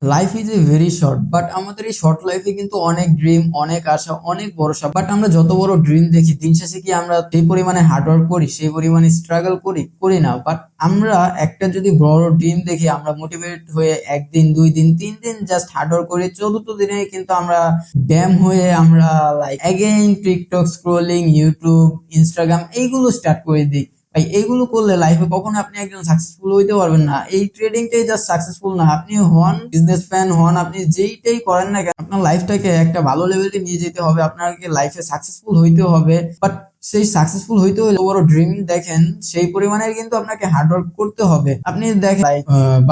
Life is a very short, but আমাদের এই short লাইফে কিন্তু অনেক ড্রিম, অনেক আশা, অনেক ভরসা। বাট আমরা যত বড় ড্রিম দেখি, দিন শেষে কি আমরা সেই পরিমাণে হার্ডওয়ার্ক করি, সেই পরিমাণে স্ট্রাগল করি? করি না। বাট আমরা একটা যদি বড় ড্রিম দেখি, আমরা মোটিভেট হয়ে একদিন, 2 দিন, 3 দিন জাস্ট হার্ডওয়ার্ক করি, চতুর্থ দিনে কিন্তু আমরা ড্যাম হয়ে আমরা like again TikTok scrolling, YouTube, Instagram এইগুলো স্টার্ট করে দিই। ভাই এগুলো করলে লাইফে কখনো আপনি একজন সাকসেসফুল হইতে পারবেন না। এই ট্রেডিংটাই জাস্ট সাকসেসফুল না, আপনি হন বিজনেসম্যান, হন আপনি যেইটাই করেন না কেন, আপনার লাইফটাকে একটা ভালো লেভেলে নিয়ে যেতে হবে, আপনাকে লাইফে সাকসেসফুল হইতে হবে। বাট সেই সাকসেসফুল হইতে হলে বড় ড্রিম দেখেন, সেই পরিমাণের কিন্তু আপনাকে হার্ডওয়ার্ক করতে হবে। আপনি দেখেন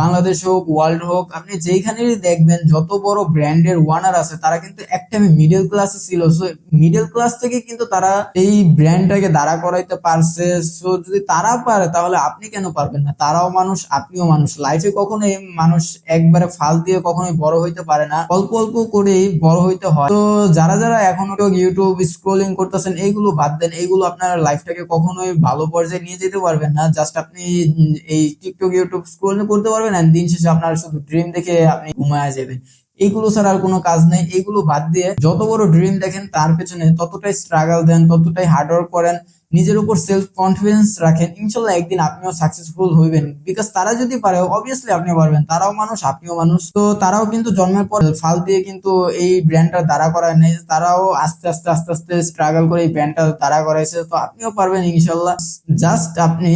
বাংলাদেশ হোক, ওয়ার্ল্ড হোক, আপনি যেইখানেই দেখবেন যত বড় ব্র্যান্ডের ওয়ানার আছে, তারা কিন্তু একটা মিডল ক্লাসে ছিল। সো মিডল ক্লাস থেকে কিন্তু তারা এই ব্র্যান্ডটাকে দাঁড়া করাইতে পারছে। সো যদি তারা পারে, তাহলে আপনি কেন পারবেন না? তারাও মানুষ, আপনিও মানুষ। লাইফে কখনোই মানুষ একবারে ফাল দিয়ে কখনোই বড় হইতে পারে না, অল্প অল্প করেই বড় হইতে হয়। তো যারা যারা এখনো ইউটিউব স্ক্রোলিং করতেছেন, এইগুলো বাদ দেন। এইগুলো আপনার লাইফটাকে কখনোই ভালো পর্যায়ে নিয়ে যেতে পারবেন না। জাস্ট আপনি এই টিকটক, ইউটিউব স্ক্রোলিং করতে পারবেন, আর দিন শেষে আপনার শুধু ড্রিম দেখে আপনি ঘুমায় যাবেন। এইগুলো ছাড়া আর কোনো কাজ নেই। এইগুলো বাদ দিয়ে যত বড় ড্রিম দেখেন, তার পেছনে ততটাই স্ট্রাগল দেন, ততটাই হার্ডওয়ার্ক করেন, নিজের উপর সেলফ কনফিডেন্স রাখেন। ইনশাল্লাহ একদিন আপনিও সাকসেসফুল হইবেন। বিকজ তারা যদি পারে, অবভিয়াসলি আপনি পারবেন। তারাও মানুষ, আপনিও মানুষ। তো তারাও কিন্তু জন্মের পর ফাল দিয়ে কিন্তু এই ব্র্যান্ডটা দাঁড়া করায় নাই, তারাও আস্তে আস্তে আস্তে আস্তে স্ট্রাগল করে এই ব্র্যান্ডটা দাঁড়া করাইছে। তো আপনিও পারবেন ইনশাল্লাহ। জাস্ট আপনি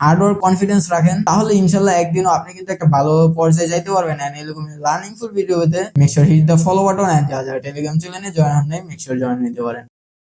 হার্ডওয়ার্ক, কনফিডেন্স রাখেন, তাহলে ইনশাল্লাহ একদিনও আপনি কিন্তু একটা ভালো পর্যায়ে যাইতে পারবেন। এন্ড এরকম লার্নিং ফুল ভিডিও পেতে make sure hit the follow button, and যারা যারা টেলিগ্রাম চ্যানেলে জয়েন হন নাই, মেক শিওর জয়েন নিতে পারেন।